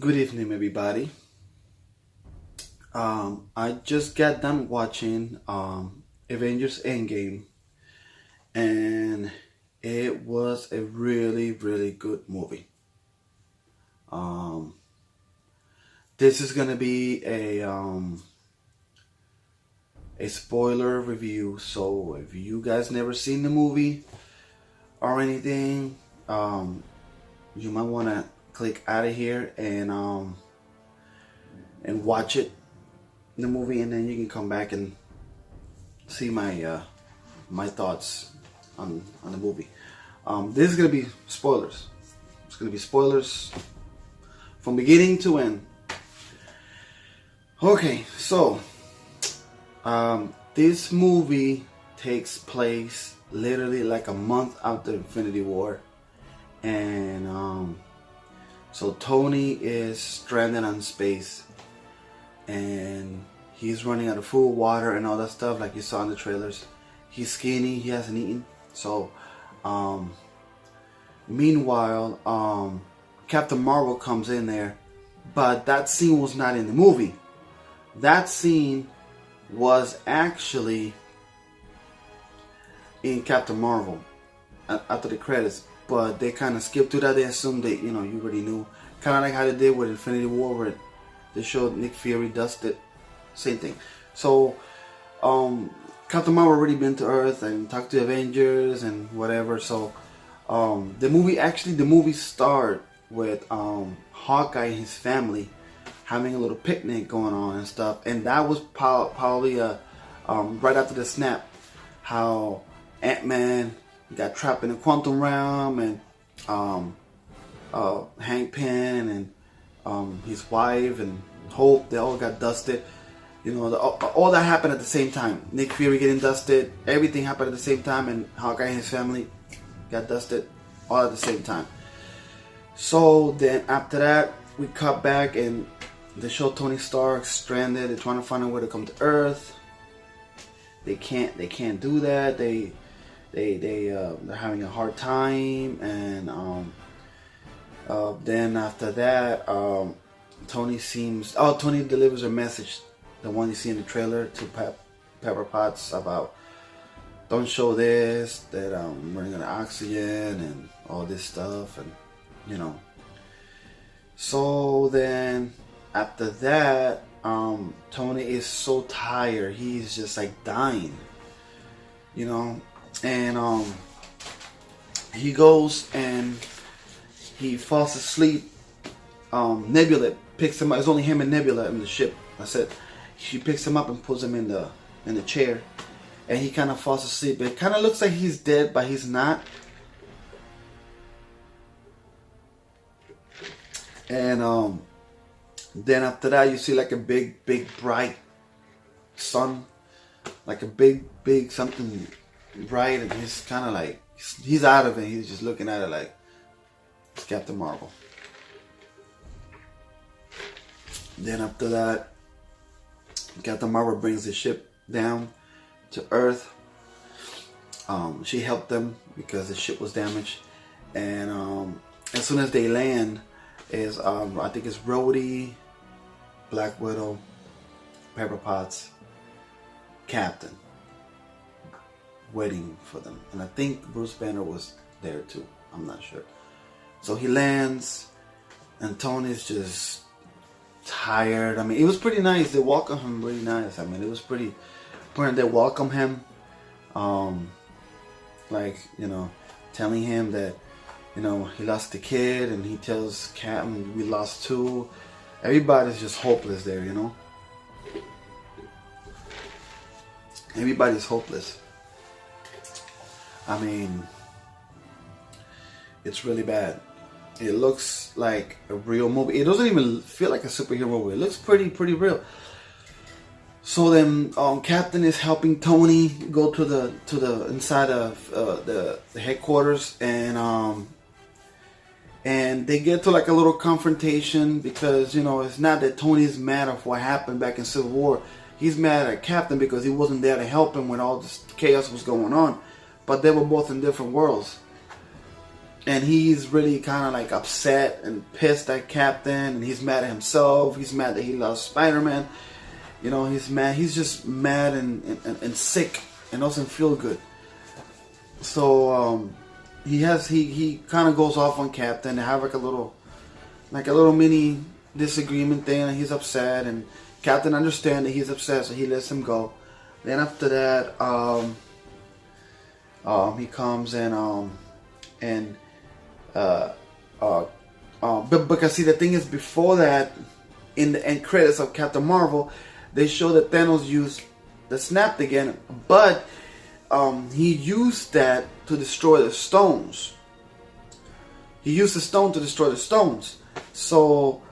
Good evening, everybody. I just got done watching Avengers Endgame, and it was a really, really good movie. Um, this is gonna be a spoiler review, so if you guys never seen the movie or anything, um, you might wanna click out of here and watch it, the movie, and then you can come back and see my thoughts on the movie. This is gonna be spoilers. It's gonna be spoilers from beginning to end. Okay, so this movie takes place literally like a month after Infinity War, and so Tony is stranded on space, and he's running out of food, water, and all that stuff like you saw in the trailers. He's skinny. He hasn't eaten. So, meanwhile, Captain Marvel comes in there, but that scene was not in the movie. That scene was actually in Captain Marvel after the credits, but they kind of skipped through that. They assumed that you already knew, kind of like how they did with Infinity War, where they showed Nick Fury dusted. Same thing. So, Captain Marvel already been to Earth and talked to Avengers and whatever. So, the movie start with Hawkeye and his family having a little picnic going on and stuff, and that was probably right after the snap, how Ant-Man got trapped in the quantum realm, and Hank Pym and his wife and Hope, they all got dusted. All that happened at the same time. Nick Fury getting dusted, everything happened at the same time, and Hawkeye and his family got dusted all at the same time. So then after that, we cut back and they show Tony Stark stranded. They're trying to find a way to come to Earth. They can't do that. They're having a hard time, and then after that, Tony delivers a message, the one you see in the trailer, to Pepper Potts about don't show this, that I'm running out of oxygen and all this stuff, and So then after that, Tony is so tired, he's just like dying, and he goes and he falls asleep. Nebula picks him up. It's only him and Nebula in the ship. That's it. She picks him up and puts him in the chair, and he kind of falls asleep. It kind of looks like he's dead, but he's not. And then after that, you see like a big bright sun, like a big something bright, and he's kind of like he's out of it. He's just looking at it like it's Captain Marvel. Then after that, Captain Marvel brings the ship down to Earth. She helped them because the ship was damaged, and as soon as they land, I think it's Rhodey, Black Widow, Pepper Potts, Captain, waiting for them, and I think Bruce Banner was there too. I'm not sure. So he lands, and Tony's just tired. I mean, it was pretty nice. They welcomed him really nice. I mean, it was pretty important. They welcomed him, telling him that, he lost a kid, and he tells Captain, we lost two. Everybody's just hopeless there, Everybody's hopeless. I mean, it's really bad. It looks like a real movie. It doesn't even feel like a superhero movie. It looks pretty real. So then, Captain is helping Tony go to the inside of the headquarters, and they get to like a little confrontation because it's not that Tony's mad of what happened back in Civil War. He's mad at Captain because he wasn't there to help him when all this chaos was going on. But they were both in different worlds. and he's really kind of like upset and pissed at Captain, and he's mad at himself. He's mad that he lost Spider-Man. You know, he's mad. He's just mad and sick and doesn't feel good. So he kind of goes off on Captain. They have like a little mini disagreement thing, and he's upset, and Captain understands that he's upset, so he lets him go. Then after that, he comes but because see, the thing is, before that, in the end credits of Captain Marvel, they show that Thanos used the snap again, but he used that to destroy the stones. He used the stone to destroy the stones. So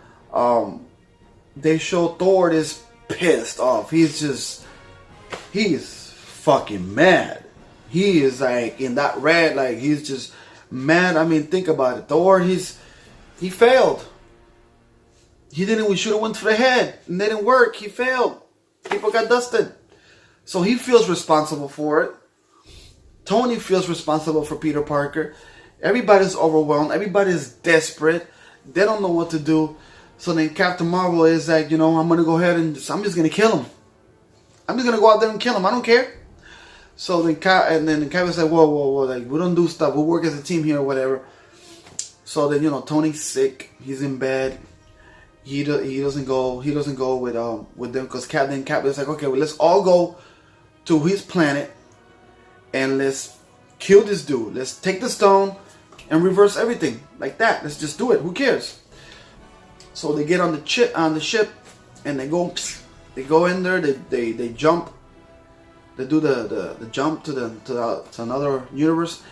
they show Thor is pissed off. He's fucking mad. He is like in that red, like he's just mad. I mean, think about it. Thor, he failed. We should have went for the head, and it didn't work. He failed. People got dusted. So he feels responsible for it. Tony feels responsible for Peter Parker. Everybody's overwhelmed. Everybody's desperate. They don't know what to do. So then Captain Marvel is like, you know, I'm going to go ahead and I'm just going to kill him. I'm just going to go out there and kill him. I don't care. So then Captain's like, whoa, like, we don't do stuff. We'll work as a team here or whatever. So then, you know, Tony's sick. He's in bed. He doesn't go with them because Captain's like, okay, well, let's all go to his planet and let's kill this dude. Let's take the stone and reverse everything like that. Let's just do it. Who cares? So they get on the ship, and they go in there. They jump. They do the jump to another universe,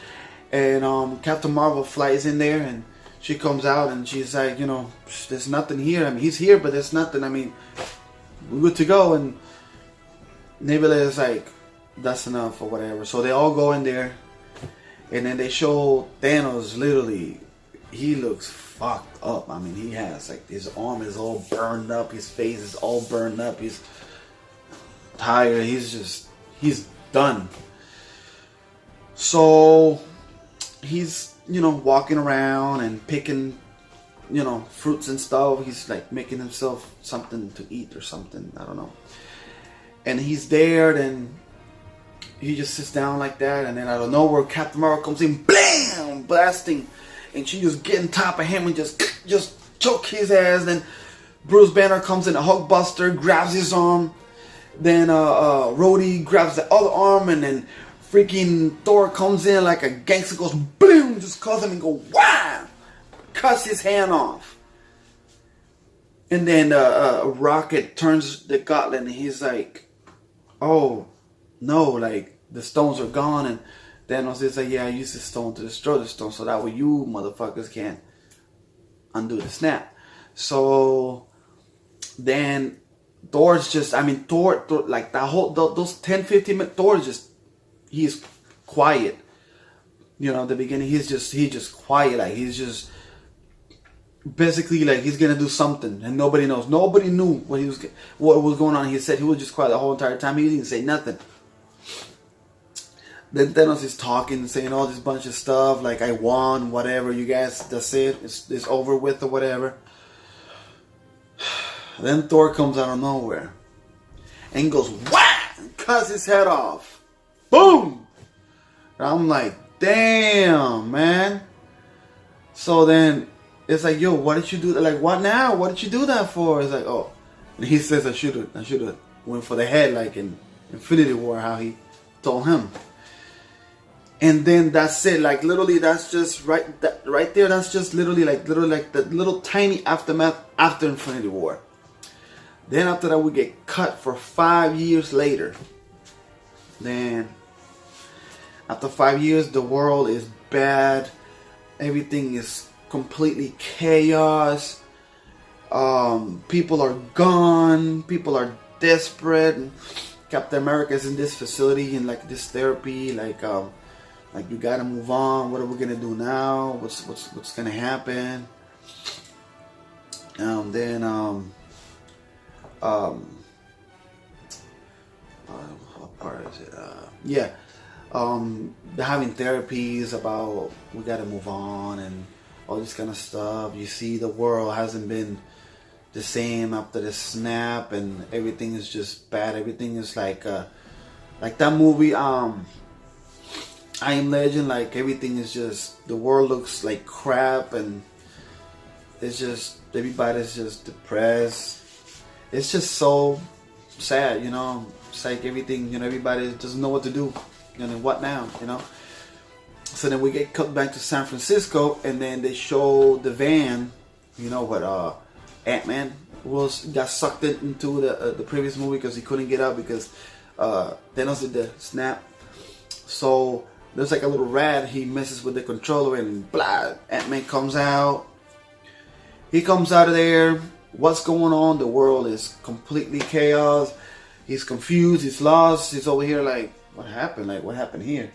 and Captain Marvel flies in there, and she comes out, and she's like, you know, there's nothing here. I mean, he's here, but there's nothing. I mean, we're good to go. And Nebula is like, that's enough or whatever. So they all go in there, and then they show Thanos. Literally, he looks fucked up. I mean, he has like his arm is all burned up, his face is all burned up, he's tired, he's done. So he's, you know, walking around and picking, you know, fruits and stuff. He's like making himself something to eat or something, I don't know. And he's there, then he just sits down like that, and then out of nowhere Captain Marvel comes in, blam, blasting, and she just get on top of him and just choke his ass. Then Bruce Banner comes in, a Hulkbuster, grabs his arm. Then Rhodey grabs the other arm, and then freaking Thor comes in like a gangster, goes boom, just calls him and go wow, cuts his hand off. And then Rocket turns the gauntlet, and he's like, oh no, like the stones are gone. And Thanos is like, yeah, I used the stone to destroy the stone, so that way you motherfuckers can't undo the snap. So then Thor's just, I mean, Thor like that whole, those 10-15 minutes, Thor's just, he's quiet. You know, at the beginning, he's just quiet. Like, he's just, basically, like, he's gonna do something, and nobody knows. Nobody knew what was going on. He said he was just quiet the whole entire time. He didn't say nothing. Then Thanos is talking, saying all this bunch of stuff, like, I won, whatever, you guys, that's it, it's over with or whatever. Then Thor comes out of nowhere and goes, whah! And cuts his head off. Boom! And I'm like, damn, man. So then it's like, yo, what did you do? Like, what now? What did you do that for? It's like, oh. And he says, I should have went for the head, like in Infinity War, how he told him. And then that's it. Like, literally, that's just right there. That's just literally like the little tiny aftermath after Infinity War. Then after that, we get cut for 5 years later. Then after 5 years, the world is bad. Everything is completely chaos. People are gone. People are desperate. And Captain America is in this facility in like this therapy. Like you gotta move on. What are we gonna do now? What's gonna happen? What part is it? They're having therapies about we gotta move on and all this kind of stuff. You see, the world hasn't been the same after the snap, and everything is just bad. Everything is like that movie, I Am Legend. Like everything is just, the world looks like crap, and it's just, everybody's just depressed. It's just so sad, you know. It's like everything, you know, everybody doesn't know what to do. You know, what now, you know? So then we get cut back to San Francisco, and then they show the van, you know, what Ant-Man got sucked into the previous movie because he couldn't get out because Thanos did the snap. So there's like a little rat, he messes with the controller, and blah, Ant-Man comes out. He comes out of there. What's going on? The world is completely chaos. He's confused, he's lost, he's over here like, what happened? Like, what happened here?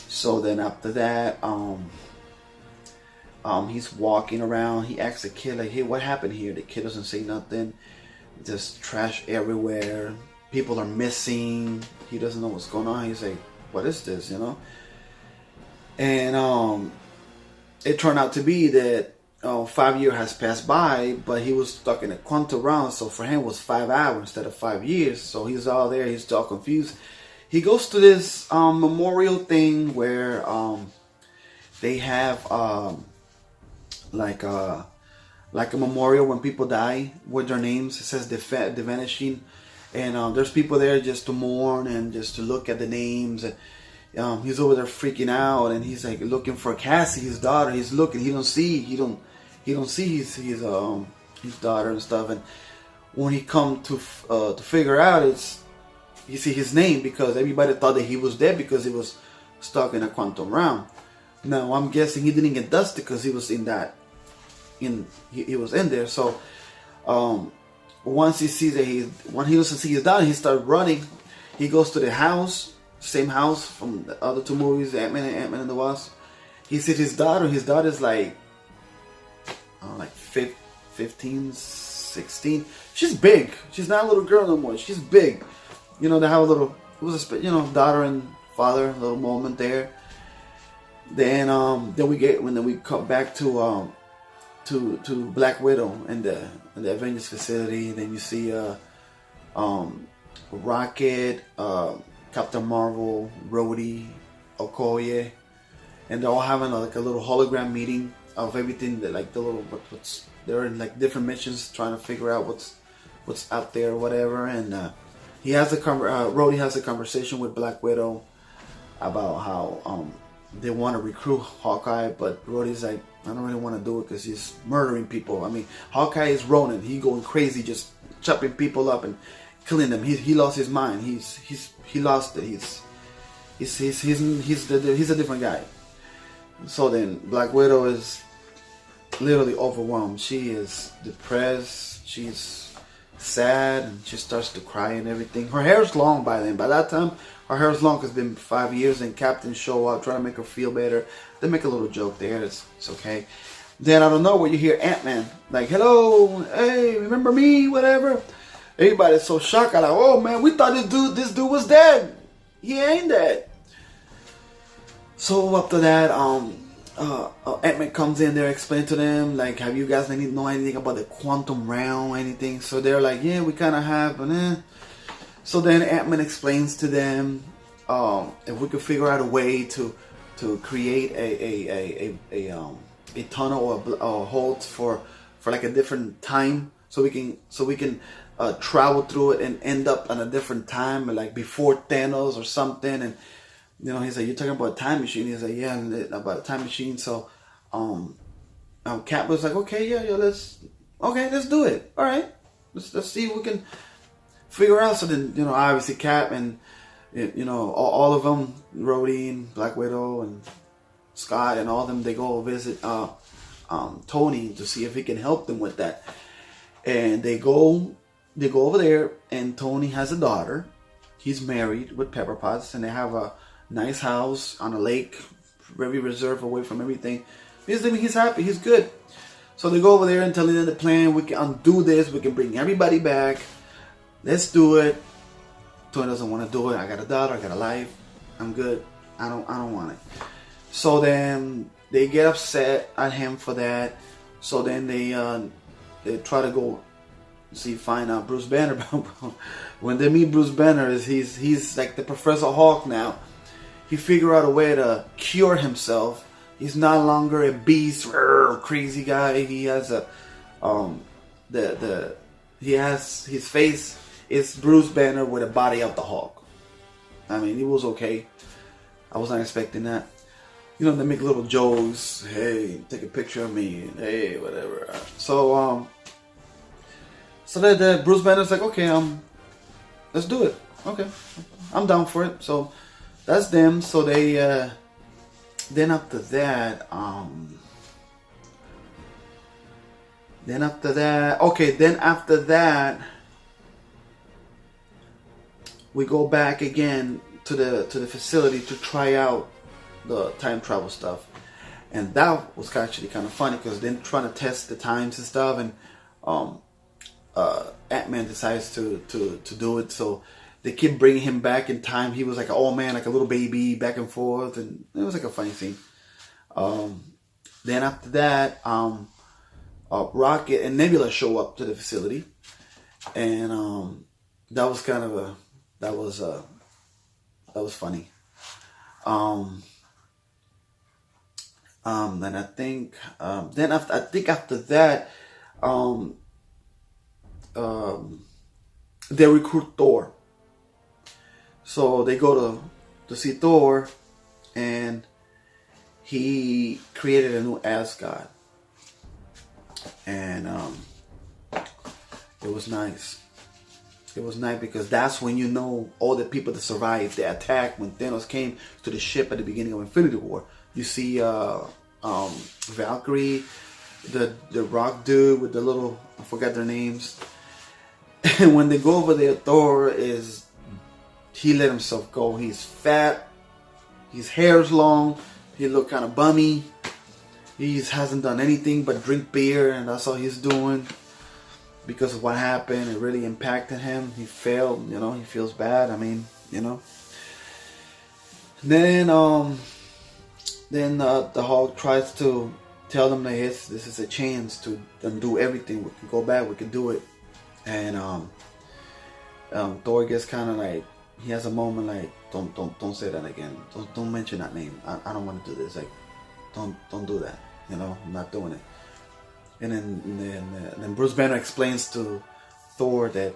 So then after that, he's walking around. He asks the kid, like, hey, what happened here? The kid doesn't say nothing. Just trash everywhere. People are missing. He doesn't know what's going on. He's like, what is this, you know? And it turned out to be that 5 years has passed by, but he was stuck in a quantum realm. So for him, it was 5 hours instead of 5 years. So he's all there. He's all confused. He goes to this memorial thing where they have like a memorial when people die with their names. It says the vanishing, and there's people there just to mourn and just to look at the names. And he's over there freaking out, and he's like looking for Cassie, his daughter. He's looking. He don't see his daughter and stuff. And when he come to figure out, it's, you see his name, because everybody thought that he was dead because he was stuck in a quantum realm. Now I'm guessing he didn't get dusted because he was he was in there. So once he sees that when he doesn't see his daughter, he starts running. He goes to the house, same house from the other two movies, Ant-Man and the Wasp. He sees his daughter. His daughter's like, I don't know, like 15, 16. She's big. She's not a little girl no more. She's big. You know, they have a little, it was a, you know, daughter and father, a little moment there. Then we come back to Black Widow in the Avengers facility. Then you see Rocket, Captain Marvel, Rhodey, Okoye, and they're all having like a little hologram meeting of everything that, like, the little they're in like different missions trying to figure out what's out there or whatever. And he has Rhodey has a conversation with Black Widow about how they want to recruit Hawkeye, but Rhodey's like, I don't really want to do it because he's murdering people. I mean, Hawkeye is Ronin. He going crazy, just chopping people up and killing them. He lost his mind. He lost it. He's a different guy. So then Black Widow is literally overwhelmed. She is depressed. She's sad, and she starts to cry and everything. Her hair's long by then. By that time, her hair's long because it's been 5 years, and Captain show up trying to make her feel better. They make a little joke there. It's okay. Then out of nowhere, you hear Ant-Man like, hello, hey, remember me, whatever. Everybody's so shocked. I'm like, oh man, we thought this dude was dead. He ain't dead. So after that, Ant-Man comes in there, explain to them, like, have you guys know anything about the quantum realm or anything? So they're like, yeah, we kind of have, but So then Ant-Man explains to them, if we could figure out a way to create a tunnel or a hole for like a different time, so we can travel through it and end up on a different time, like before Thanos or something. And you know, he's like, you're talking about a time machine? He's like, yeah, about a time machine. So Cap was like, okay, yeah, let's do it. All right, let's see if we can figure out. So then, you know, obviously Cap and, you know, all of them, Rhodey and Black Widow and Scott and all of them, they go visit Tony to see if he can help them with that. And they go over there, and Tony has a daughter. He's married with Pepper Potts, and they have a nice house on a lake, very reserved away from everything. He's happy, he's good. So they go over there and tell them the plan. We can undo this, we can bring everybody back. Let's do it. Tony doesn't want to do it. I got a daughter, I got a life. I'm good. I don't want it. So then they get upset at him for that. So then they try to go find out Bruce Banner. When they meet Bruce Banner, he's like the Professor Hulk now. He figured out a way to cure himself. He's no longer a beast, crazy guy. He has his face is Bruce Banner with a body of the Hulk. I mean, it was okay. I was not expecting that. You know, they make little jokes. Hey, take a picture of me. Hey, whatever. So that Bruce Banner's like, okay, let's do it. Okay, I'm down for it. So that's them. So they then after that, we go back again to the facility to try out the time travel stuff, and that was actually kind of funny because they're trying to test the times and stuff, and Ant-Man decides to do it. So they keep bringing him back in time. He was like an old man, like a little baby, back and forth, and it was like a funny scene. Then after that, Rocket and Nebula show up to the facility, and that was kind of that was funny. Then I think after that, they recruit Thor. So they go to see Thor, and he created a new Asgard, and it was nice. It was nice because that's when you know all the people that survived the attack when Thanos came to the ship at the beginning of Infinity War. You see Valkyrie, the rock dude with the little, I forgot their names. And when they go over there, Thor he let himself go. He's fat, his hair's long, he look kind of bummy. He hasn't done anything but drink beer, and that's all he's doing. Because of what happened, it really impacted him. He failed, he feels bad. I mean, Then the Hulk tries to tell them that this is a chance to undo everything. We can go back, we can do it. And Thor gets kind of like, he has a moment like, don't say that again. Don't mention that name. I don't want to do this. Like, don't do that. I'm not doing it. And then Bruce Banner explains to Thor that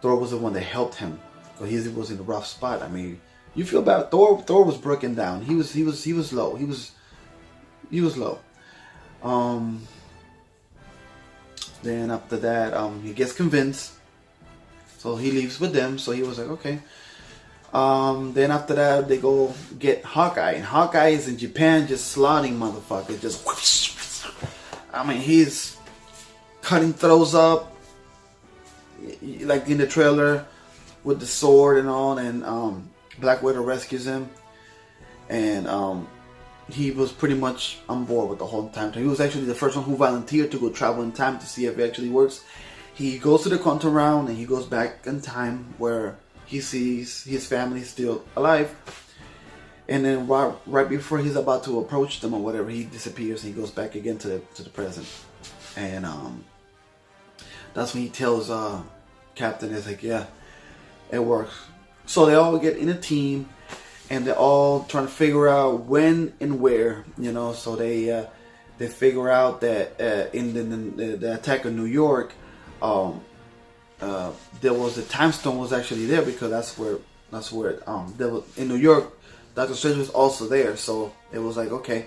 Thor was the one that helped him because he was in a rough spot. I mean, you feel bad. Thor was broken down. He was low. He was low. Then after that, he gets convinced, so he leaves with them. So he was like, okay. Then after that, they go get Hawkeye, and Hawkeye is in Japan, just slaughtering motherfuckers, just whoosh. I mean, he's cutting throws up, like in the trailer, with the sword and all, and Black Widow rescues him, and he was pretty much on board with the whole time. He was actually the first one who volunteered to go travel in time to see if it actually works. He goes to the quantum realm, and he goes back in time where he sees his family still alive. And then right before he's about to approach them or whatever, he disappears and he goes back again to the present. And that's when he tells Captain, is like, yeah, it works. So they all get in a team, and they're all trying to figure out when and where, So they figure out that in the attack of New York, there was the time stone was actually there because that's where there was, in New York. Doctor Strange was also there, so it was like, okay,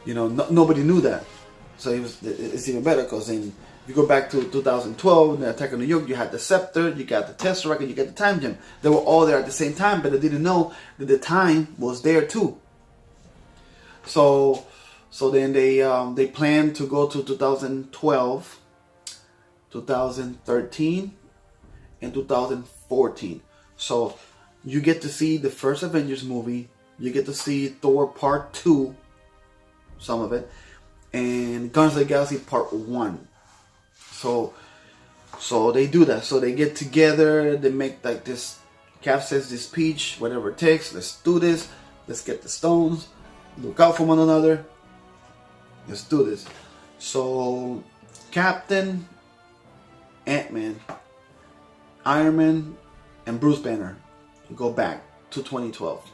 nobody knew that, so it's even better because if you go back to 2012, the attack on New York, you had the Scepter, you got the Tesseract, and you got the Time Gem. They were all there at the same time, but they didn't know that the time was there too. So then they planned to go to 2012, 2013, and 2014. So you get to see the first Avengers movie. You get to see Thor Part 2, some of it, and Guardians of the Galaxy Part 1. So they do that. So they get together. They make like this. Cap says this speech, whatever it takes. Let's do this. let's get the stones, look out for one another, let's do this. So Captain, Ant-Man, Iron Man, and Bruce Banner go back to 2012.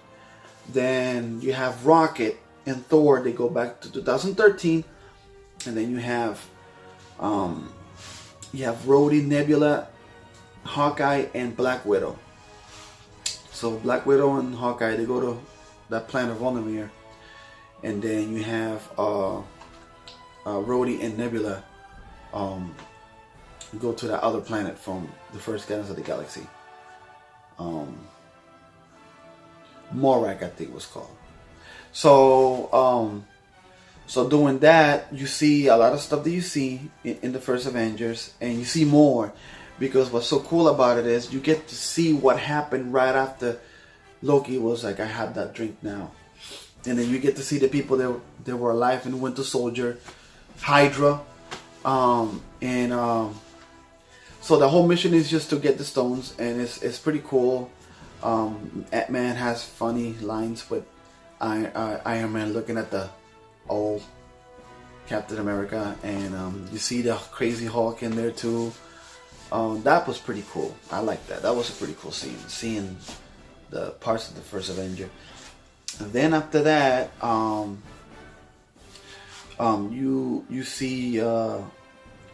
Then you have Rocket and Thor, they go back to 2013. And then you have Rhodey, Nebula, Hawkeye, and Black Widow. So Black Widow and Hawkeye, they go to that planet of Volnamir. And then you have Rhodey and Nebula go to that other planet from the first Guardians of the Galaxy. Morak, I think it was called. So doing that, you see a lot of stuff that you see in the first Avengers, and you see more, because what's so cool about it is you get to see what happened right after Loki was like, I have that drink now. And then you get to see the people that were alive in Winter Soldier, Hydra, so the whole mission is just to get the stones, and it's pretty cool. Ant-Man has funny lines with Iron Man looking at the old Captain America, and you see the crazy Hulk in there too. That was pretty cool. I like that. That was a pretty cool scene, seeing the parts of the first Avenger. And then after that, you see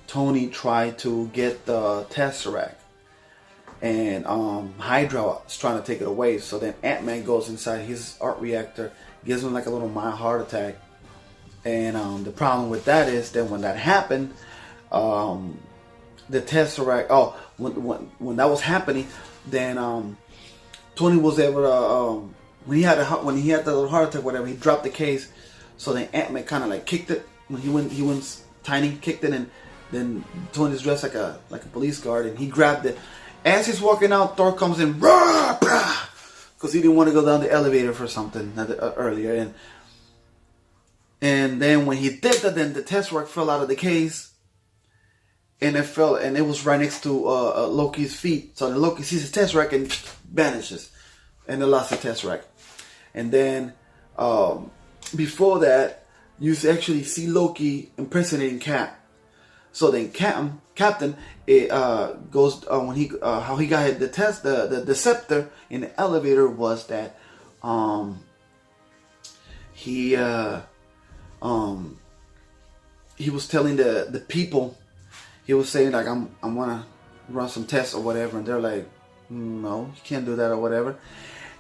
Tony try to get the Tesseract, and Hydra is trying to take it away. So then Ant-Man goes inside his arc reactor, gives him like a little mild heart attack. And the problem with that is that when that happened, the Tesseract. Oh, when that was happening, then Tony was able to when he had the little heart attack, whatever, he dropped the case. So then Ant-Man kind of like kicked it when he went tiny, kicked it, and then Tony's dressed like a police guard, and he grabbed it. As he's walking out, Thor comes in, because he didn't want to go down the elevator for something earlier, and then when he did that, then the Tesseract fell out of the case, and it was right next to Loki's feet. So then Loki sees the Tesseract and vanishes, and they lost the Tesseract. And then before that, you actually see Loki impersonating Cap. So then Captain goes when he how he got the scepter in the elevator was that he was telling the people, he was saying like I'm gonna run some tests or whatever, and they're like, no, you can't do that or whatever.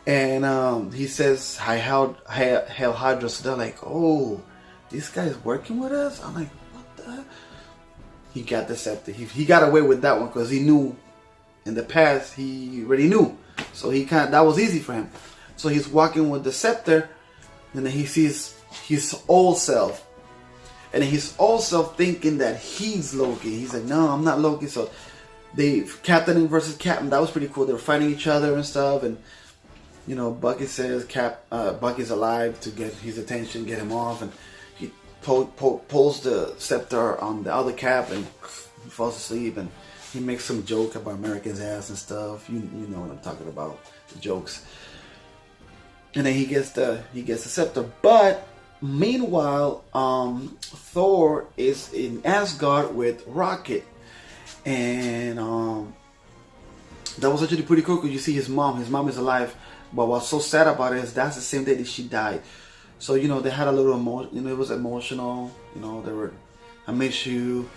And he says Hail Hydra, so they're like, oh, this guy's working with us. I'm like, what the heck? He got the scepter. He got away with that one because he knew in the past, he already knew. So that was easy for him. So he's walking with the scepter, and then he sees his old self. And then his old self thinking that he's Loki. He's like, no, I'm not Loki. So Captain versus Captain, that was pretty cool. They were fighting each other and stuff, and you know, Bucky says Bucky's alive to get his attention, get him off, and he pulls the scepter on the other Cap, and he falls asleep, and he makes some joke about America's ass and stuff. You know what I'm talking about, the jokes. And then he gets the scepter. But meanwhile, Thor is in Asgard with Rocket, and that was actually pretty cool because you see his mom. His mom is alive. But what's so sad about it is that's the same day that she died. So, you know, they had a little emotion. You know, it was emotional. You know, they were, I miss you.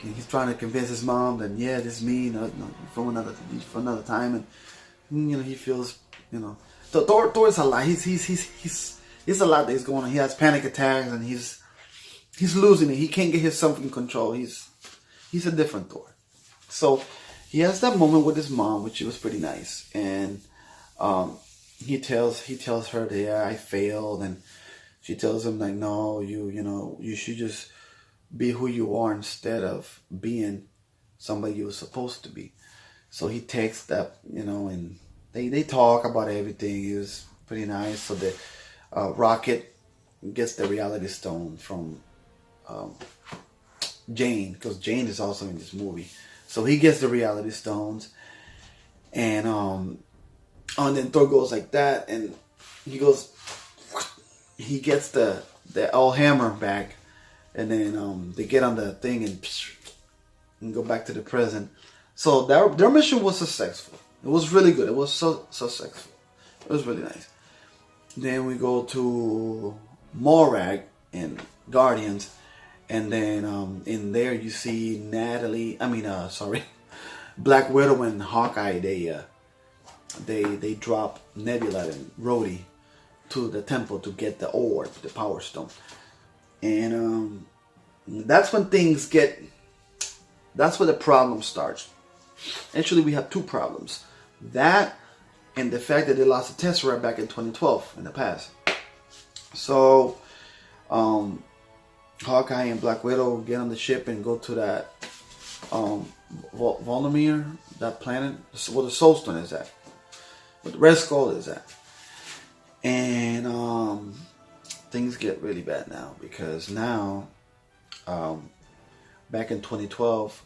And he's trying to convince his mom that, yeah, this is me, no, for another time. And, you know, he feels, you know. So Thor is a lot. He's a lot that is going on. He has panic attacks, and he's losing it. He can't get himself in control. He's a different Thor. So he has that moment with his mom, which was pretty nice. And he tells her that, yeah, I failed, and she tells him like, no, you should just be who you are instead of being somebody you were supposed to be. So he takes that, you know, and they talk about everything. It was pretty nice. So the Rocket gets the reality stone from Jane, because Jane is also in this movie. So he gets the reality stones, and then Thor goes like that, and he goes, he gets the old hammer back, and then they get on the thing and go back to the present. So their mission was successful. It was really good. It was so successful. It was really nice. Then we go to Morag and Guardians, and then in there you see Black Widow and Hawkeye. They drop Nebula and Rhodey to the temple to get the orb, the Power Stone, and that's when things get. That's where the problem starts. Actually, we have two problems: that and the fact that they lost the Tesseract back in 2012 in the past. So, Hawkeye and Black Widow get on the ship and go to that Volodymyr, that planet where the Soul Stone is at, where the Red Skull is at. And things get really bad now, because now, back in 2012,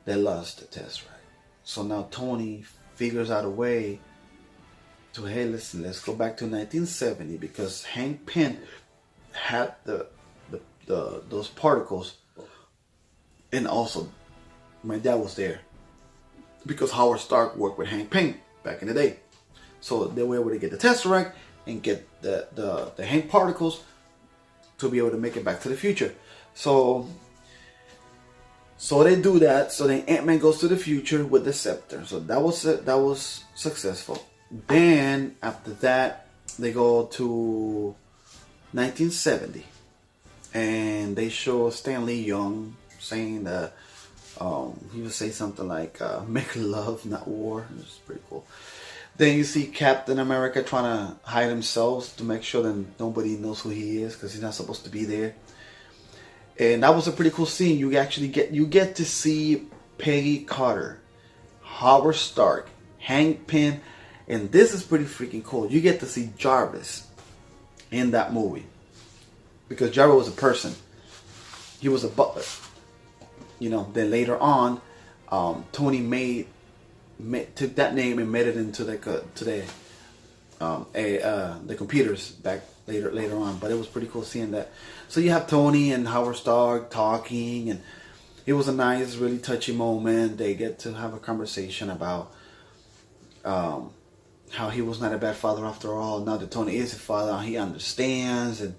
they lost the Tesseract. So now Tony figures out a way to, hey, listen, let's go back to 1970, because Hank Pym had those particles, and also my dad was there because Howard Stark worked with Hank Pym back in the day. So they were able to get the Tesseract and get the Hank particles to be able to make it back to the future. So they do that. So then Ant-Man goes to the future with the scepter. So that was successful. Then after that, they go to 1970, and they show Stanley Young saying that he would say something like "make love, not war." It's pretty cool. Then you see Captain America trying to hide himself to make sure that nobody knows who he is, because he's not supposed to be there. And that was a pretty cool scene. You actually get to see Peggy Carter, Howard Stark, Hank Pym, and this is pretty freaking cool. You get to see Jarvis in that movie, because Jarvis was a person. He was a butler. Then later on, Tony took that name and made it into the computers back later on. But it was pretty cool seeing that. So you have Tony and Howard Stark talking, and it was a nice, really touchy moment. They get to have a conversation about how he was not a bad father after all. Now that Tony is a father, he understands, and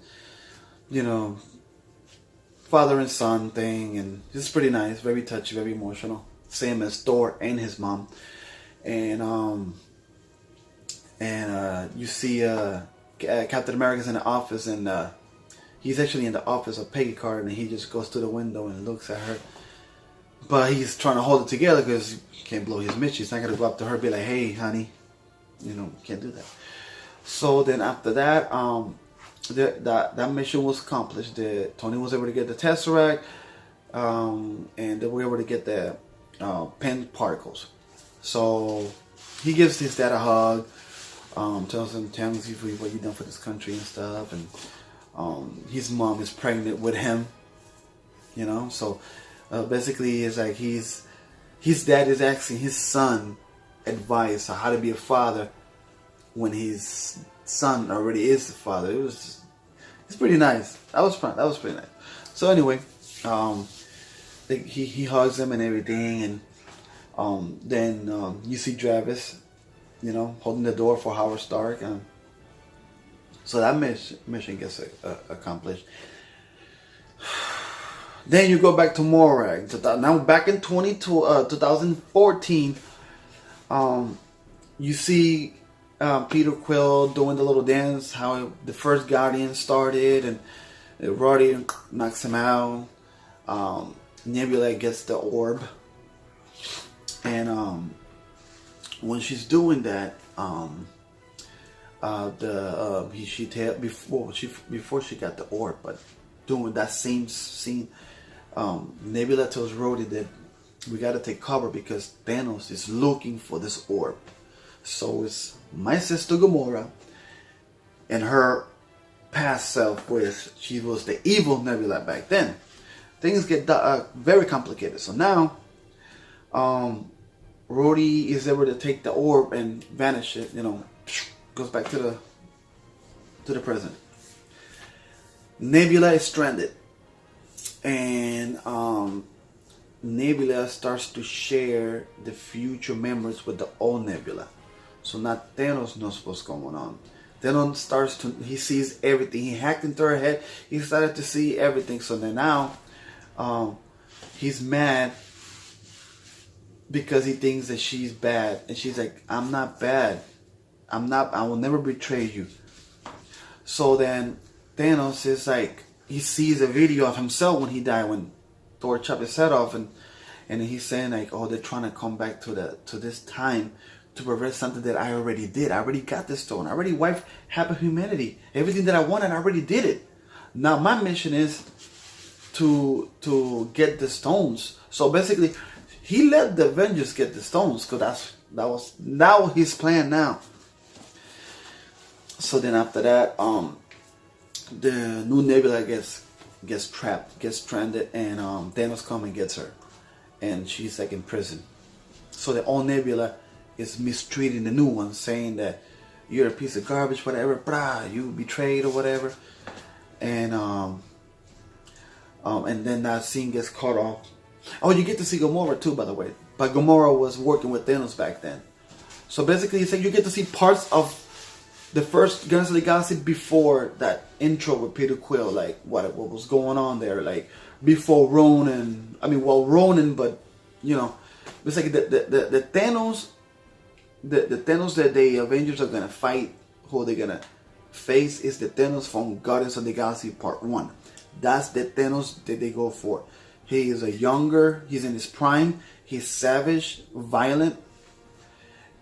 father and son thing, and it's pretty nice, very touchy, very emotional. Same as Thor and his mom, and you see Captain America's in the office, and he's actually in the office of Peggy Carter, and he just goes to the window and looks at her, but he's trying to hold it together because he can't blow his mitch. He's not gonna go up to her and be like, "Hey, honey, can't do that." So then after that, that mission was accomplished. Tony was able to get the Tesseract, and they were able to get the Pym particles. So he gives his dad a hug, tells him what you've done for this country and stuff, and his mom is pregnant with him. So basically it's like his dad is asking his son advice on how to be a father when his son already is the father. It's pretty nice. That was fun. That was pretty nice. So anyway, he hugs him and everything, and then you see Travis, holding the door for Howard Stark, and so that mission gets accomplished. Then you go back to Morag. Now back in 2014, you see Peter Quill doing the little dance, how the first Guardian started, and Roddy knocks him out. Nebula gets the orb, and when she's doing that, before she got the orb, but doing that same scene, Nebula tells Rhodey that we got to take cover because Thanos is looking for this orb. So it's my sister Gamora and her past self, which she was the evil Nebula back then. Things get very complicated. So now, Rhodey is able to take the orb and vanish it. Goes back to to the present. Nebula is stranded, and Nebula starts to share the future memories with the old Nebula. So now Thanos knows what's going on. Thanos starts to, he sees everything. He hacked into her head. He started to see everything. So then now, he's mad because he thinks that she's bad. And she's like, I'm not bad. I will never betray you. So then Thanos is like, he sees a video of himself when he died, when Thor chopped his head off, and he's saying like, oh, they're trying to come back to this time to prevent something that I already did. I already got the stone. I already wiped half of humanity. Everything that I wanted, I already did it. Now my mission is to get the stones. So basically, he let the Avengers get the stones because that was now his plan now. So then after that, the new Nebula gets trapped, gets stranded, and Thanos comes and gets her, and she's like in prison. So the old Nebula is mistreating the new one, saying that you're a piece of garbage, whatever, you betrayed or whatever, and then that scene gets cut off. Oh, you get to see Gamora too, by the way. But Gamora was working with Thanos back then. So basically, it's like you get to see parts of the first Guardians of the Galaxy before that intro with Peter Quill, like what was going on there, like before Ronan. I mean, well, Ronan, but you know, it's like the Thanos, the Thanos that the Avengers are gonna fight, who they're gonna face is the Thanos from Guardians of the Galaxy Part 1. That's the Thanos that they go for. He is he's in his prime, he's savage, violent,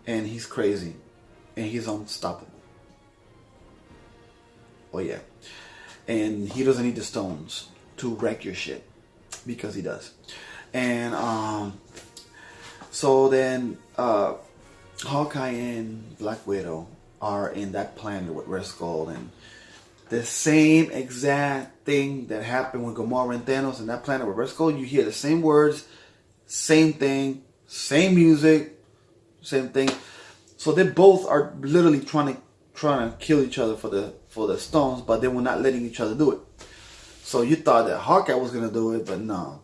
and he's crazy, and he's unstoppable. Oh yeah. And he doesn't need the stones to wreck your shit, because he does. And so then Hawkeye and Black Widow are in that planet with Red Skull, and the same exact thing that happened with Gamora and Thanos in that planet with Red Skull. You hear the same words, same thing, same music, same thing. So they both are literally trying to kill each other for the stones, but they were not letting each other do it. So you thought that Hawkeye was gonna do it, but no.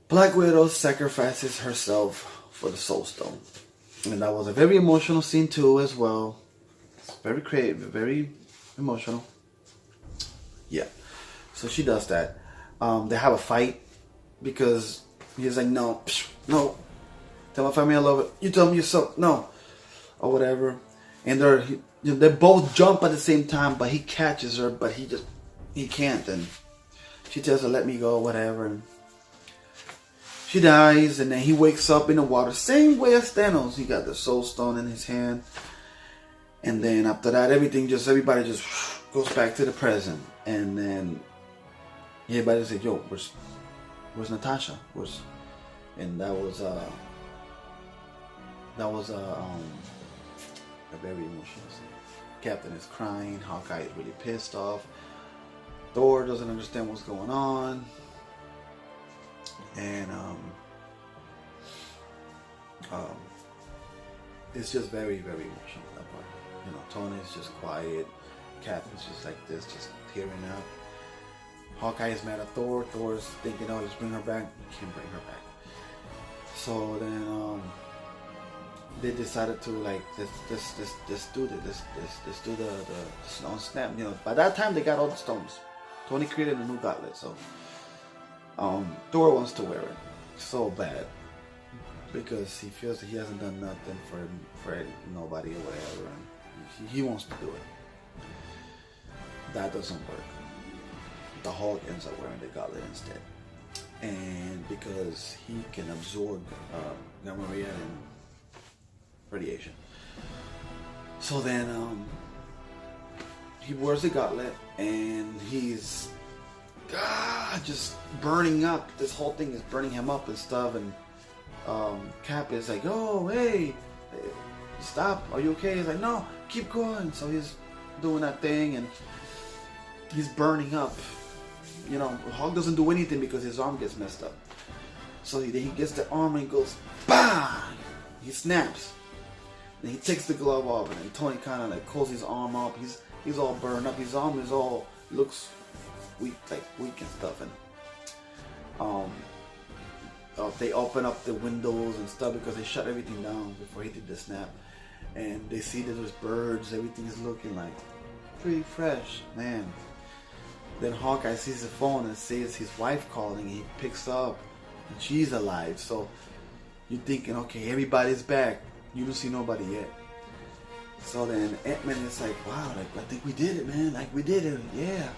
Black Widow sacrifices herself for the Soul Stone, and that was a very emotional scene too, as well. It's very creative, very emotional. Yeah. So she does that. They have a fight because he's like, no, tell my family I love it. You tell me yourself, no, or whatever. And they both jump at the same time, but he catches her, but he can't. And she tells her, let me go, whatever. And she dies, and then he wakes up in the water, same way as Thanos. He got the Soul Stone in his hand. And then after that, everybody just goes back to the present. And then everybody said, yo, where's Natasha? And that was a very emotional scene. Captain is crying. Hawkeye is really pissed off. Thor doesn't understand what's going on. And it's just very, very emotional, that part. You know, Tony's just quiet. Captain's just like this, just tearing up. Hawkeye is mad at Thor. Thor's thinking, oh, just bring her back. You can't bring her back. So then they decided to like let's do the stone snap. You know, by that time they got all the stones. Tony created a new gauntlet, so Thor wants to wear it so bad because he feels that he hasn't done nothing for nobody or whatever, and he wants to do it. That doesn't work. The Hulk ends up wearing the gauntlet instead, and because he can absorb gamma ray and radiation. So then he wears the gauntlet, and he's just burning up. This whole thing is burning him up and stuff. And Cap is like, oh, hey, stop, are you okay? He's like, no, keep going. So he's doing that thing, and he's burning up. You know, Hulk doesn't do anything because his arm gets messed up. So he gets the arm and he goes, bang! He snaps. Then he takes the glove off, and then Tony kind of like pulls his arm up. He's he's all burned up. His arm is all looks weak, like weak and stuff. And they open up the windows and stuff because they shut everything down before he did the snap. And they see that there's birds. Everything is looking like pretty fresh, man. Then Hawkeye sees the phone and sees his wife calling. He picks up, and she's alive. So you're thinking, okay, everybody's back. You don't see nobody yet. So then Ant-Man is like, wow, like I think we did it, man. Like we did it, yeah.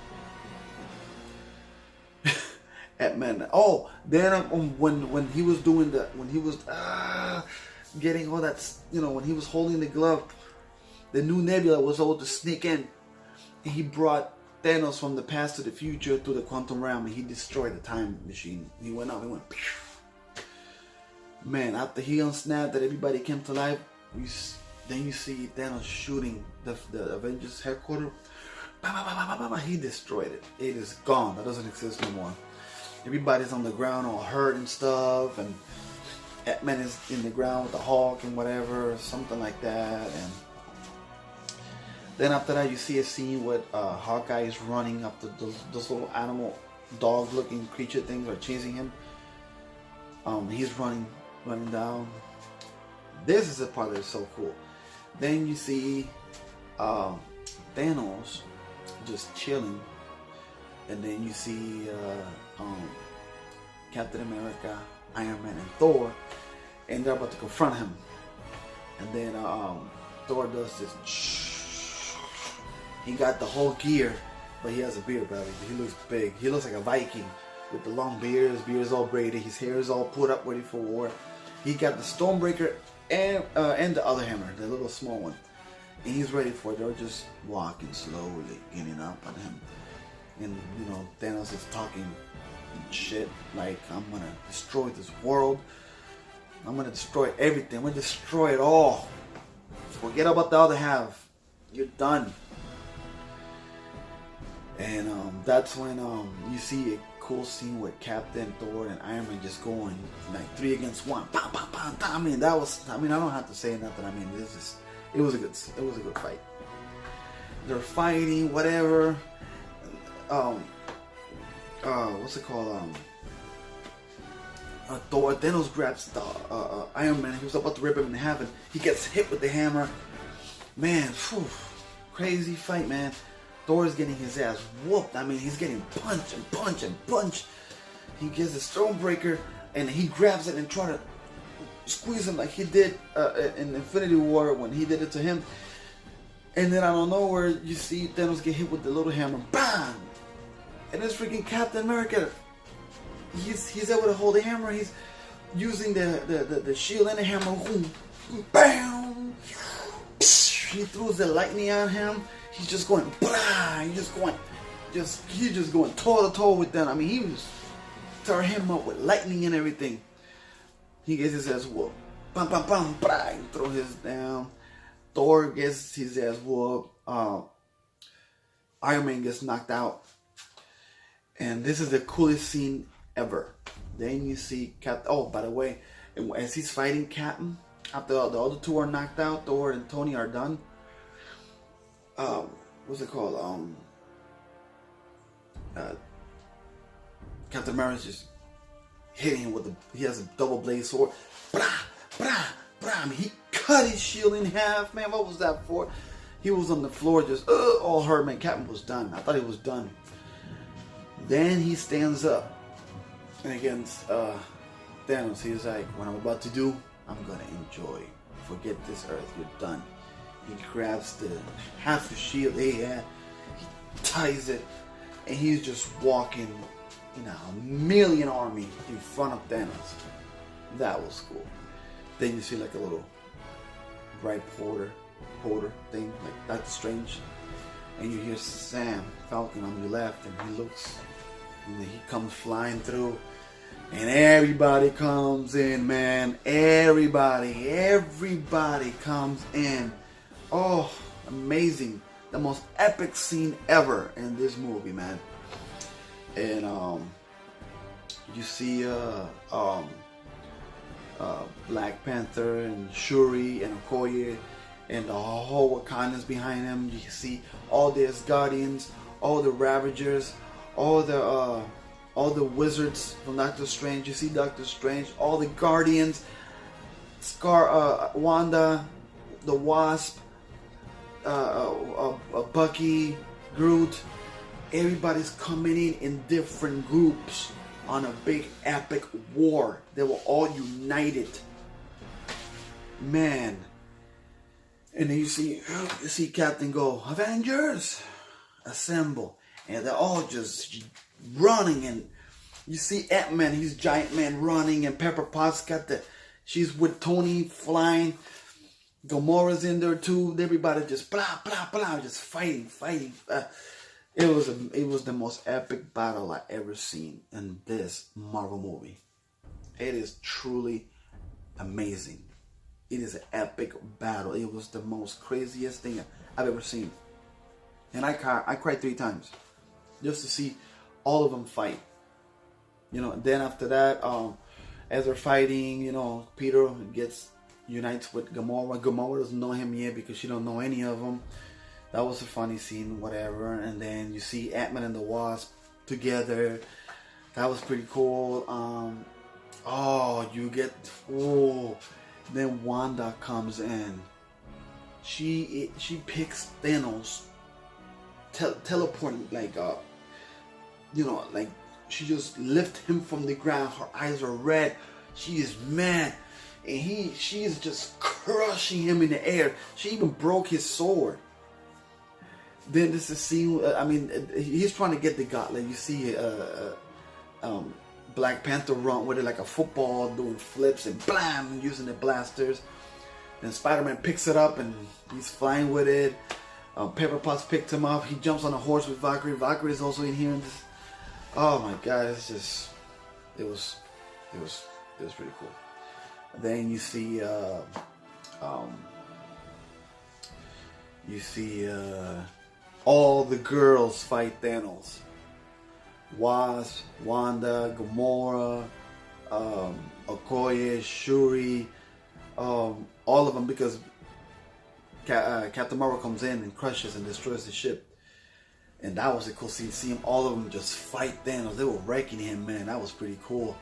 Ant-Man. Oh, then when he was doing the getting all that, when he was holding the glove, the new Nebula was able to sneak in. And he brought Thanos from the past to the future through the quantum realm, and he destroyed the time machine. He went up, he went. Pew. Man, after he unsnapped that everybody came to life, then you see Thanos shooting the Avengers headquarters. He destroyed it. It is gone. That doesn't exist no more. Everybody's on the ground all hurt and stuff, and Ant-Man is in the ground with the Hulk and whatever, something like that. And then after that, you see a scene with Hawkeye is running up those little animal, dog-looking creature things are chasing him. He's running down. This is the part that's so cool. Then you see Thanos just chilling, and then you see Captain America, Iron Man, and Thor, and they're about to confront him. And then Thor does this. He got the whole gear, but he has a beard, brother. He looks big. He looks like a Viking with the long beard. His beard is all braided. His hair is all put up, ready for war. He got the Stormbreaker and the other hammer, the little small one, and he's ready for it. They're just walking slowly, getting up on him, and Thanos is talking shit like, "I'm gonna destroy this world. I'm gonna destroy everything. I'm gonna destroy it all. Forget about the other half. You're done." And that's when you see a cool scene with Captain, Thor, and Iron Man just going like 3 against 1. Bam, bam, bam, bam. I mean, I don't have to say nothing. I mean, it was a good fight. They're fighting, whatever. What's it called? Thor, Thanos grabs the Iron Man. He was about to rip him in half, and he gets hit with the hammer. Man, crazy fight, man. Thor is getting his ass whooped. I mean, he's getting punched and punched and punched. He gets the Stormbreaker, and he grabs it and tries to squeeze him like he did in Infinity War when he did it to him. And then out of nowhere, you see Thanos get hit with the little hammer. Bam! And it's freaking Captain America. He's able to hold the hammer. He's using the shield and the hammer. Bam! He throws the lightning at him. He's just going blah. He's just going toe to toe with them. I mean, he was tearing him up with lightning and everything. He gets his ass whooped. Bam, bam, bam, blah. He throw his down. Thor gets his ass whooped. Iron Man gets knocked out. And this is the coolest scene ever. Then you see Captain. Oh, by the way, as he's fighting Captain, after the other two are knocked out, Thor and Tony are done. What's it called? Captain America's just hitting him with he has a double blade sword. Blah, blah, blah. I mean, he cut his shield in half, man. What was that for? He was on the floor just all hurt, man. Captain was done. I thought he was done. Then he stands up and against Thanos. He's like, "What I'm about to do, I'm gonna enjoy. Forget this earth. You're done." He grabs half the shield they had, he ties it, and he's just walking, a million army in front of Thanos. That was cool. Then you see like a little bright porter thing, like Doctor Strange, and you hear Sam Falcon on your left, and he looks, and he comes flying through, and everybody comes in, man. Everybody comes in. Oh, amazing. The most epic scene ever in this movie, man. And you see Black Panther and Shuri and Okoye and the whole Wakanda's behind him. You can see all the Asgardians, all the Ravagers, all the wizards from Doctor Strange. You see Doctor Strange, all the Guardians, Wanda, the Wasp, Bucky, Groot. Everybody's coming in different groups on a big epic war. They were all united, man. And then you see Captain go, Avengers, assemble, and they're all just running. And you see Ant-Man, he's Giant Man running, and Pepper Potts she's with Tony flying. Gamora's in there too. Everybody just blah blah blah, just fighting. It was the most epic battle I ever seen in this Marvel movie. It is truly amazing. It is an epic battle. It was the most craziest thing I've ever seen. And I cried 3 times just to see all of them fight. Then after that, as they're fighting, Peter unites with Gamora. Gamora doesn't know him yet because she don't know any of them. That was a funny scene, whatever. And then you see Ant-Man and the Wasp together. That was pretty cool. Then Wanda comes in. She picks Thanos, teleporting like she just lifts him from the ground. Her eyes are red. She is mad, and she is just crushing him in the air. She even broke his sword. Then this is scene. He's trying to get the gauntlet. You see, Black Panther run with it like a football, doing flips and blam, using the blasters. Then Spider-Man picks it up and he's flying with it. Pepper Potts picked him up. He jumps on a horse with Valkyrie. Valkyrie is also in here. Oh my God! It was pretty cool. And then you see all the girls fight Thanos. Wasp, Wanda, Gamora, Okoye, Shuri, all of them, because Captain Marvel comes in and crushes and destroys the ship. And that was a cool scene, seeing all of them just fight Thanos. They were wrecking him, man. That was pretty cool.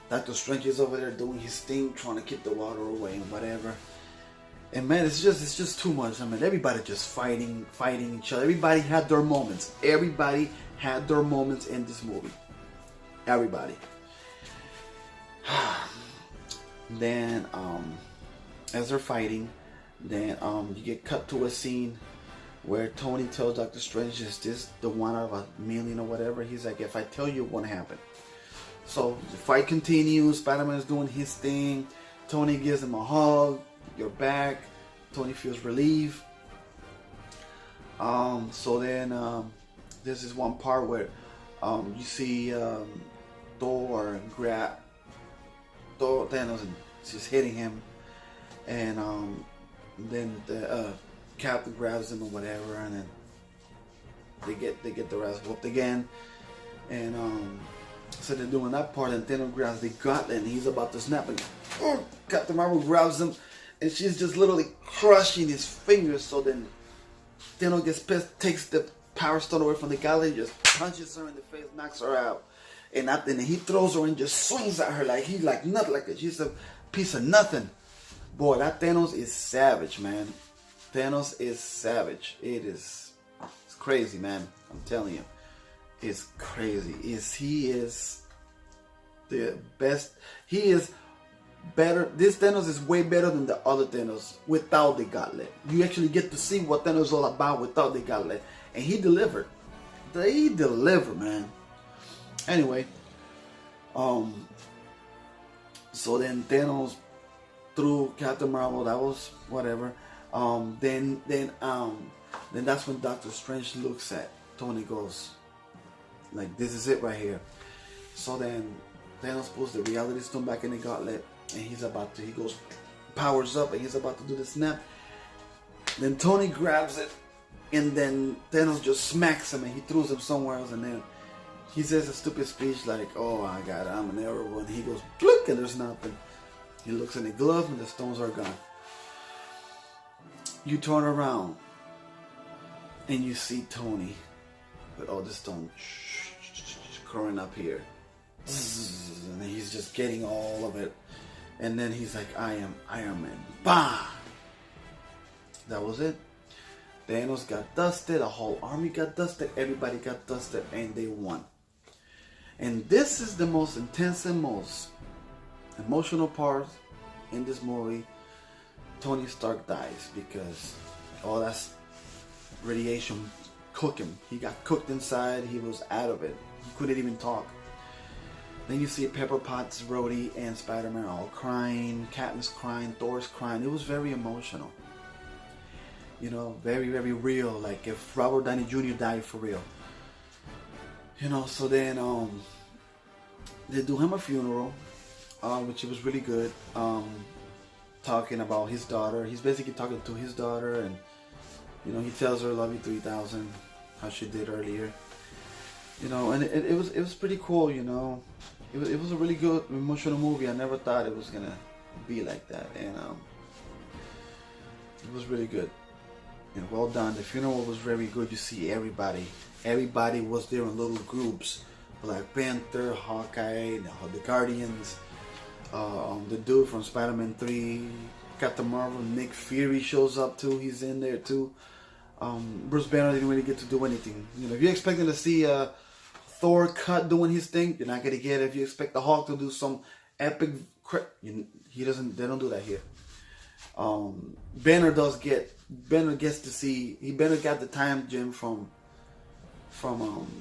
Doctor Strange is over there doing his thing, trying to keep the water away and whatever. And man, it's just too much. Everybody just fighting each other. Everybody had their moments. Everybody had their moments in this movie. Everybody. Then, as they're fighting, then you get cut to a scene where Tony tells Doctor Strange, is this the one out of a million or whatever? He's like, if I tell you, it won't happen. So the fight continues. Spider-Man is doing his thing. Tony gives him a hug. You're back. Tony feels relief. So then there's this one part where you see Thor Thanos, and she's hitting him, and then the Captain grabs him or whatever, and then they get their ass whooped again, and so they're doing that part, and Thanos grabs the gauntlet and he's about to snap, and Captain Marvel grabs him, and she's just literally crushing his fingers. So then Thanos gets pissed, takes the Power Stone away from the gauntlet, just punches her in the face, knocks her out, and then he throws her and just swings at her like he's like nothing, like she's a piece of nothing. Boy, that Thanos is savage, man. Thanos is savage. It's crazy, man. I'm telling you, it's crazy. He is the best. He is better. This Thanos is way better than the other Thanos without the gauntlet. You actually get to see what Thanos is all about without the gauntlet, and he delivered. He delivered, man. Anyway, so then Thanos threw Captain Marvel. That was whatever. Then that's when Doctor Strange looks at Tony, goes like, this is it right here. So then Thanos pulls the reality stone back in the gauntlet, and he goes, powers up, and he's about to do the snap. Then Tony grabs it, and then Thanos just smacks him, and he throws him somewhere else, and then he says a stupid speech like, oh my God, I'm an arrow, and he goes, bloop, and there's nothing. He looks in the glove, and the stones are gone. You turn around and you see Tony with all the stone curling up here. And he's just getting all of it. And then he's like, I am Iron Man. Bah! That was it. Thanos got dusted. The whole army got dusted. Everybody got dusted. And they won. And this is the most intense and most emotional part in this movie. Tony Stark dies because all that radiation cooked him. He got cooked inside. He was out of it. He couldn't even talk. Then you see Pepper Potts, Rhodey, and Spider-Man all crying. Katniss crying. Thor's crying. It was very emotional. You know, very, very real. Like if Robert Downey Jr. died for real. You know, so then they do him a funeral, which was really good. Talking about his daughter. He's basically talking to his daughter, and you know, he tells her "Love you 3000," how she did earlier. You know, and it was pretty cool. You know, it was a really good emotional movie. I never thought it was gonna be like that, and it was really good. You know, well done. The funeral was very good. You see everybody. Everybody was there in little groups. Black Panther, Hawkeye, the Guardians, the dude from Spider-Man 3, Captain Marvel, Nick Fury shows up too. He's in there too. Bruce Banner didn't really get to do anything. You know, if you're expecting to see Thor cut doing his thing, you're not gonna get it. If you expect the Hulk to do some epic, he doesn't. They don't do that here. Banner gets to see. Banner got the time gem from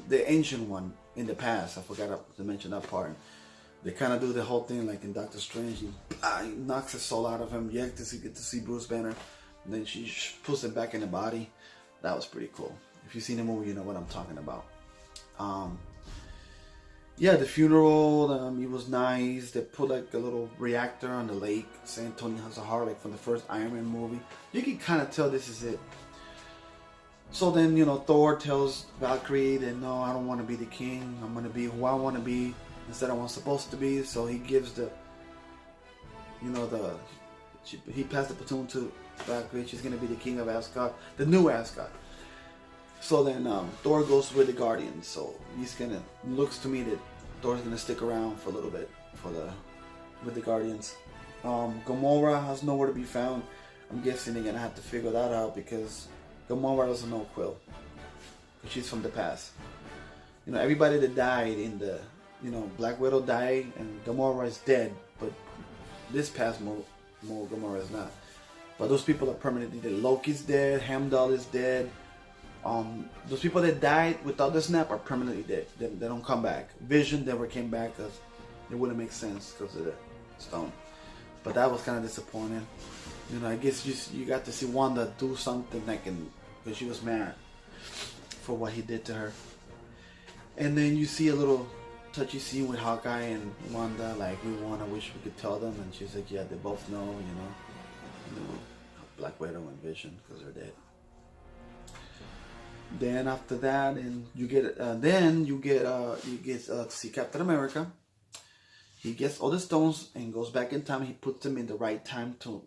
the ancient one in the past. I forgot to mention that part. They kind of do the whole thing like in Doctor Strange. He knocks his soul out of him. You get to see Bruce Banner, and then she puts it back in the body. That was pretty cool. If you've seen the movie, you know what I'm talking about. Yeah, the funeral, it was nice. They put like a little reactor on the lake, saying Tony has a heart, like from the first Iron Man movie. You can kind of tell this is it. So then, you know, Thor tells Valkyrie that no, I don't want to be the king. I'm going to be who I want to be instead of what I'm supposed to be. So he gives he passed the platoon to Valkyrie. She's going to be the king of Asgard, the new Asgard. So then Thor goes with the Guardians. So looks to me that Thor's going to stick around for a little bit with the Guardians. Gamora has nowhere to be found. I'm guessing they're going to have to figure that out because Gamora doesn't know Quill. She's from the past. You know, everybody that died in Black Widow died and Gamora is dead, but this past Gamora is not. But those people are permanently dead. Loki's dead, Heimdall is dead. Those people that died without the snap are permanently dead. They don't come back. Vision never came back because it wouldn't make sense because of the stone. But that was kind of disappointing. You know, I guess you got to see Wanda do something because she was mad for what he did to her. And then you see a little touchy scene with Hawkeye and Wanda, like I wish we could tell them, and she's like, yeah, they both know, you know, Black Widow and Vision because they're dead. Then after that, and you get to see Captain America. He gets all the stones and goes back in time. He puts them in the right time to,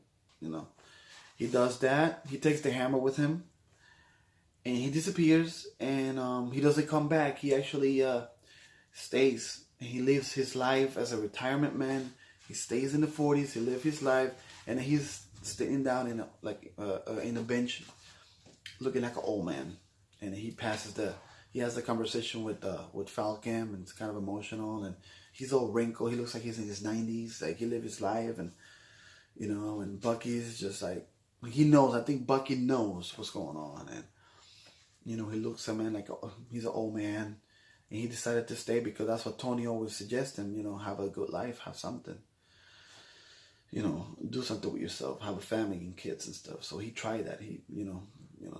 he does that. He takes the hammer with him, and he disappears. And he doesn't come back. He actually stays. And he lives his life as a retirement man. He stays in the 40s. He lives his life, and he's sitting down in a bench, looking like an old man. And he has the conversation with Falcon, and it's kind of emotional, and he's all wrinkled. He looks like he's in his 90s, like he lived his life, and and Bucky's just like, he knows. I think Bucky knows what's going on, and he looks at him like he's an old man, and he decided to stay because that's what Tony always suggests him. Have a good life, have something. Do something with yourself, have a family and kids and stuff. So he tried that.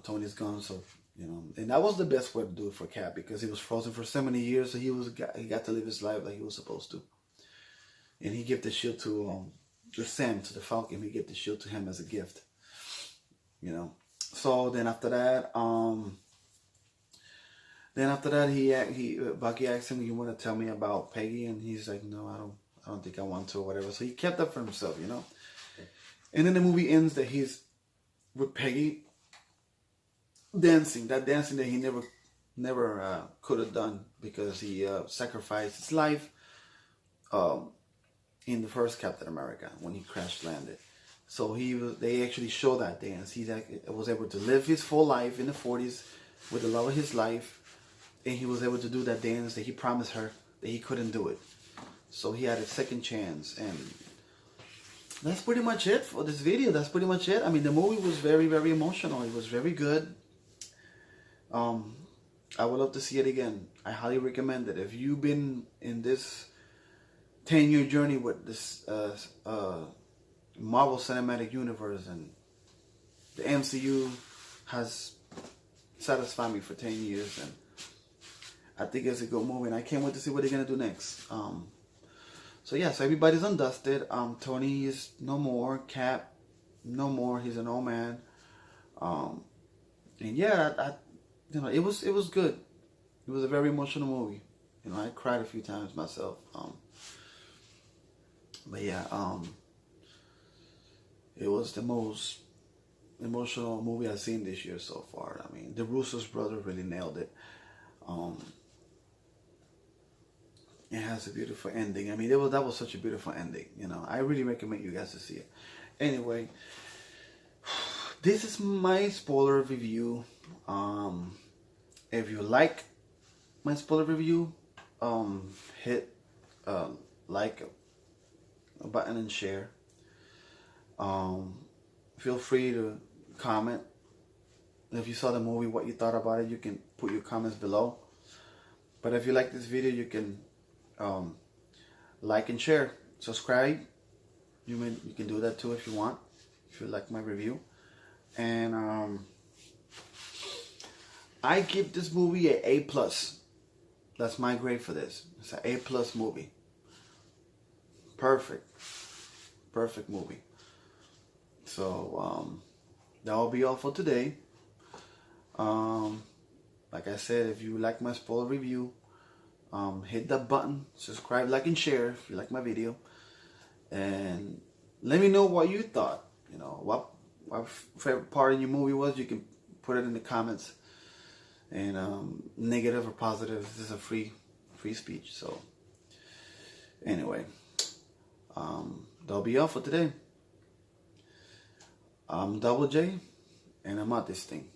Tony's gone, so. And that was the best way to do it for Cap because he was frozen for so many years, so he got to live his life like he was supposed to. And he gave the shield to Sam, to the Falcon. He gave the shield to him as a gift. So then after that, Bucky asked him, "You want to tell me about Peggy?" And he's like, "No, I don't think I want to," or whatever. So he kept that for himself, And then the movie ends that he's with Peggy dancing. That dancing that he never could have done because he sacrificed his life um, in the first Captain America when he crash landed. So they actually show that dance. He was able to live his full life in the 40s with the love of his life, and he was able to do that dance that he promised her that he couldn't do it. So he had a second chance, and that's pretty much it for this video. That's pretty much it. I mean, the movie was very, very emotional. It was very good. I would love to see it again. I highly recommend it. If you've been in this 10-year journey with this Marvel Cinematic Universe, and the MCU has satisfied me for 10 years, and I think it's a good movie, and I can't wait to see what they're gonna do next. So yeah, so everybody's undusted. Tony is no more. Cap, no more. He's an old man. And yeah, it was good. It was a very emotional movie. I cried a few times myself. But yeah, it was the most emotional movie I've seen this year so far. I mean, the Russo's brother really nailed it. It has a beautiful ending. I mean, that was such a beautiful ending. I really recommend you guys to see it. Anyway, this is my spoiler review. If you like my spoiler review, hit like a button and share. Feel free to comment. If you saw the movie, what you thought about it, you can put your comments below. But if you like this video, you can like and share. Subscribe. You can do that too if you want. If you like my review. And I give this movie an A+. That's my grade for this. It's an A+ movie. Perfect movie. So that will be all for today. Like I said, if you like my spoiler review, hit that button, subscribe, like, and share if you like my video, and let me know what you thought. What favorite part of your movie was. You can put it in the comments, and negative or positive. This is a free speech. So anyway, that'll be all for today. I'm Double J, and I'm out this thing.